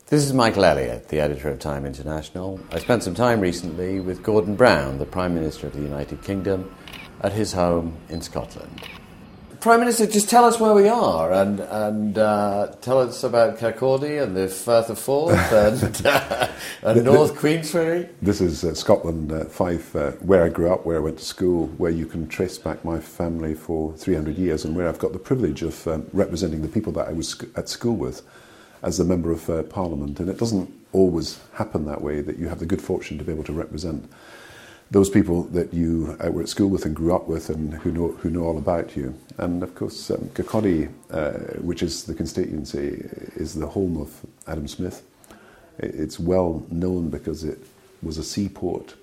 This is Michael Elliott, the editor of Time International. I spent some time recently with Gordon Brown, the Prime Minister of the United Kingdom, at his home in Scotland. Prime Minister, just tell us where we are and tell us about Kirkcaldy and the Firth of Forth and North Queensferry. This is Scotland, Fife, where I grew up, where I went to school, where you can trace back my family for 300 years and where I've got the privilege of representing the people that I was at school with as a Member of Parliament. And it doesn't always happen that way, that you have the good fortune to be able to represent those people that you were at school with and grew up with and who know all about you. And of course, Kirkcaldy, which is the constituency, is the home of Adam Smith. It's well known because it was a seaport.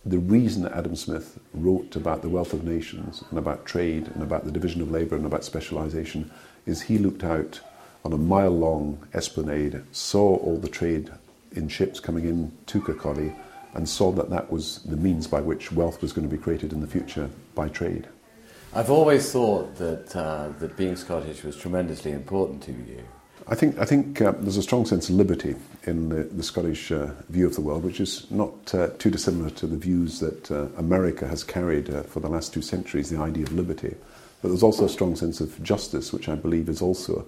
The reason that Adam Smith wrote about the wealth of nations and about trade and about the division of labour and about specialisation is he looked out on a mile-long esplanade, saw all the trade in ships coming in to Kirkcaldy, and saw that that was the means by which wealth was going to be created in the future by trade. I've always thought that being Scottish was tremendously important to you. I think there's a strong sense of liberty in the Scottish view of the world, which is not too dissimilar to the views that America has carried for the last 2 centuries, the idea of liberty. But there's also a strong sense of justice, which I believe is also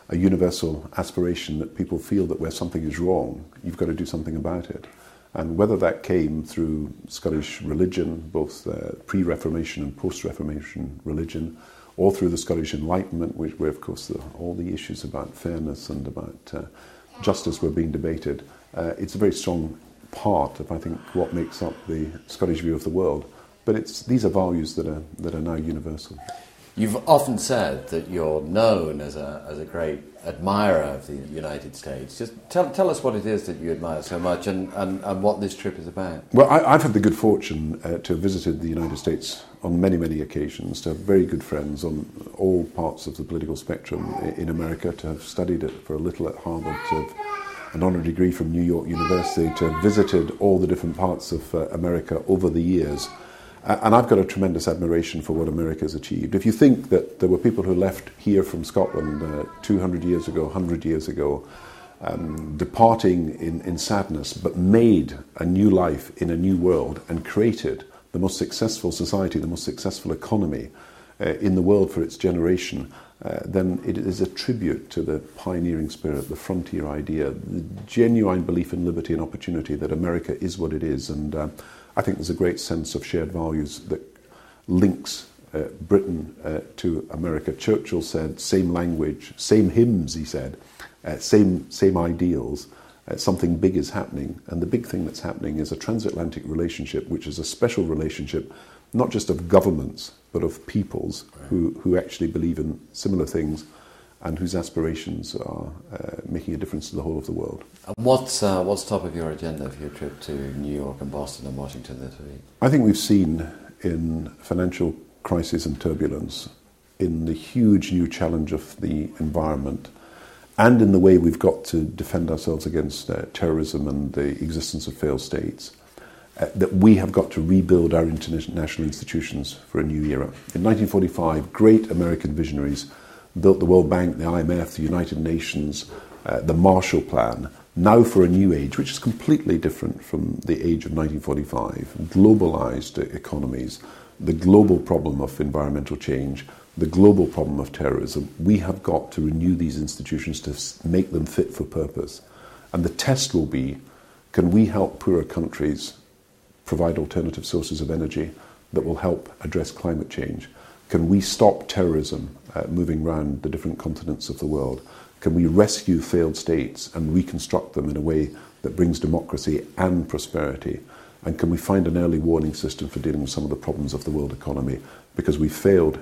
a universal aspiration that people feel that where something is wrong, you've got to do something about it. And whether that came through Scottish religion, both pre-Reformation and post-Reformation religion, or through the Scottish Enlightenment, where of course all the issues about fairness and about justice were being debated, it's a very strong part of, I think, what makes up the Scottish view of the world. But these are values that are now universal. You've often said that you're known as a great admirer of the United States. Just tell us what it is that you admire so much and what this trip is about. Well, I've had the good fortune to have visited the United States on many, many occasions, to have very good friends on all parts of the political spectrum in America, to have studied it for a little at Harvard, to have an honorary degree from New York University, to have visited all the different parts of America over the years. And I've got a tremendous admiration for what America has achieved. If you think that there were people who left here from Scotland 200 years ago, 100 years ago, departing in sadness, but made a new life in a new world and created the most successful society, the most successful economy in the world for its generation, then it is a tribute to the pioneering spirit, the frontier idea, the genuine belief in liberty and opportunity that America is what it is. And I think there's a great sense of shared values that links Britain to America. Churchill said, same language, same hymns, he said, same ideals. Something big is happening, and the big thing that's happening is a transatlantic relationship, which is a special relationship, not just of governments, but of peoples who actually believe in similar things and whose aspirations are making a difference to the whole of the world. And what's top of your agenda for your trip to New York and Boston and Washington this week? I think we've seen in financial crisis and turbulence, in the huge new challenge of the environment, and in the way we've got to defend ourselves against terrorism and the existence of failed states, that we have got to rebuild our international institutions for a new era. In 1945, great American visionaries built the World Bank, the IMF, the United Nations, the Marshall Plan, now for a new age, which is completely different from the age of 1945. Globalized economies, the global problem of environmental change, the global problem of terrorism. We have got to renew these institutions to make them fit for purpose. And the test will be, can we help poorer countries provide alternative sources of energy that will help address climate change? Can we stop terrorism moving around the different continents of the world? Can we rescue failed states and reconstruct them in a way that brings democracy and prosperity? And can we find an early warning system for dealing with some of the problems of the world economy? Because we failed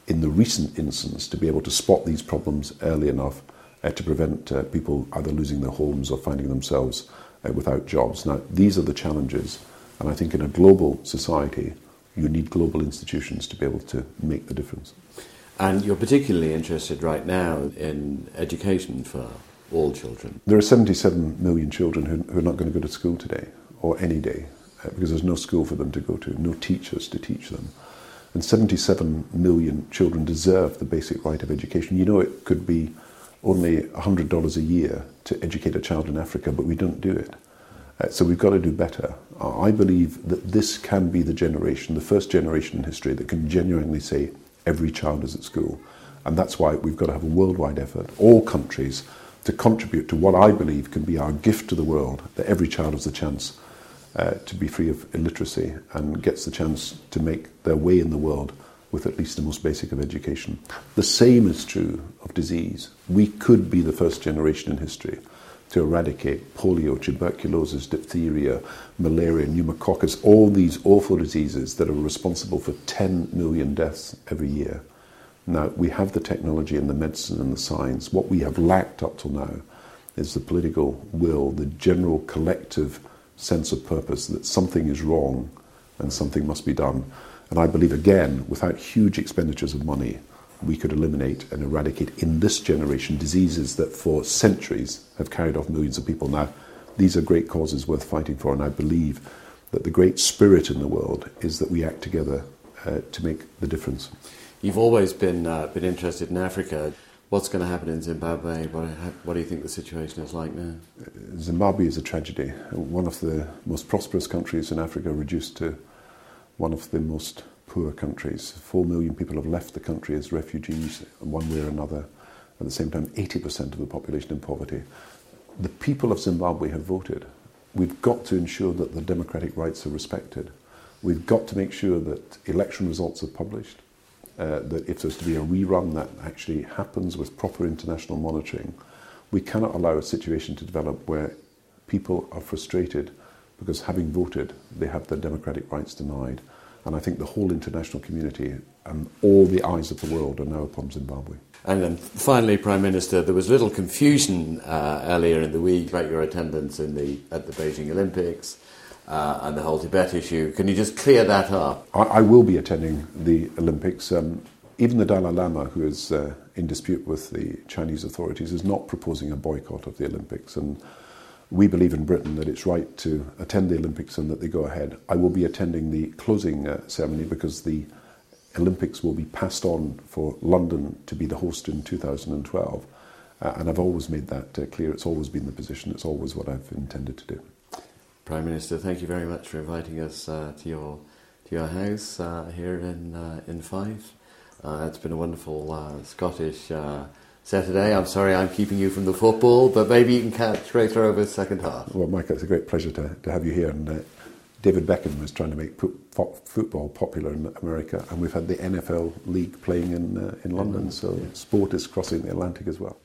in the recent instance to be able to spot these problems early enough to prevent people either losing their homes or finding themselves without jobs. Now, these are the challenges, and I think in a global society, you need global institutions to be able to make the difference. And you're particularly interested right now in education for all children. There are 77 million children who are not going to go to school today, or any day, because there's no school for them to go to, no teachers to teach them. And 77 million children deserve the basic right of education. You know, it could be only $100 a year to educate a child in Africa, but we don't do it. So we've got to do better. I believe that this can be the generation, the first generation in history that can genuinely say every child is at school. And that's why we've got to have a worldwide effort, all countries, to contribute to what I believe can be our gift to the world, that every child has a chance to be free of illiteracy and gets the chance to make their way in the world with at least the most basic of education. The same is true of disease. We could be the first generation in history to eradicate polio, tuberculosis, diphtheria, malaria, pneumococcus, all these awful diseases that are responsible for 10 million deaths every year. Now, we have the technology and the medicine and the science. What we have lacked up till now is the political will, the general collective sense of purpose that something is wrong and something must be done. And I believe, again, without huge expenditures of money, we could eliminate and eradicate in this generation diseases that for centuries have carried off millions of people. Now, these are great causes worth fighting for, and I believe that the great spirit in the world is that we act together to make the difference. You've always been interested in Africa. What's going to happen in Zimbabwe? What do you think the situation is like now? Zimbabwe is a tragedy. One of the most prosperous countries in Africa reduced to one of the most poor countries. 4 million people have left the country as refugees in one way or another. At the same time, 80% of the population in poverty. The people of Zimbabwe have voted. We've got to ensure that the democratic rights are respected. We've got to make sure that election results are published, that if there's to be a rerun, that actually happens with proper international monitoring. We cannot allow a situation to develop where people are frustrated because having voted, they have their democratic rights denied. And I think the whole international community and all the eyes of the world are now upon Zimbabwe. And then finally, Prime Minister, there was little confusion earlier in the week about your attendance at the Beijing Olympics and the whole Tibet issue. Can you just clear that up? I will be attending the Olympics. Even the Dalai Lama, who is in dispute with the Chinese authorities, is not proposing a boycott of the Olympics. And we believe in Britain that it's right to attend the Olympics and that they go ahead. I will be attending the closing ceremony because the Olympics will be passed on for London to be the host in 2012. And I've always made that clear. It's always been the position. It's always what I've intended to do. Prime Minister, thank you very much for inviting us to your house here in Fife. It's been a wonderful Scottish Saturday. I'm sorry I'm keeping you from the football, but maybe you can catch Raith Rovers' second half. Well, Michael, it's a great pleasure to have you here. And David Beckham was trying to make football popular in America, and we've had the NFL League playing in London, so sport is crossing the Atlantic as well.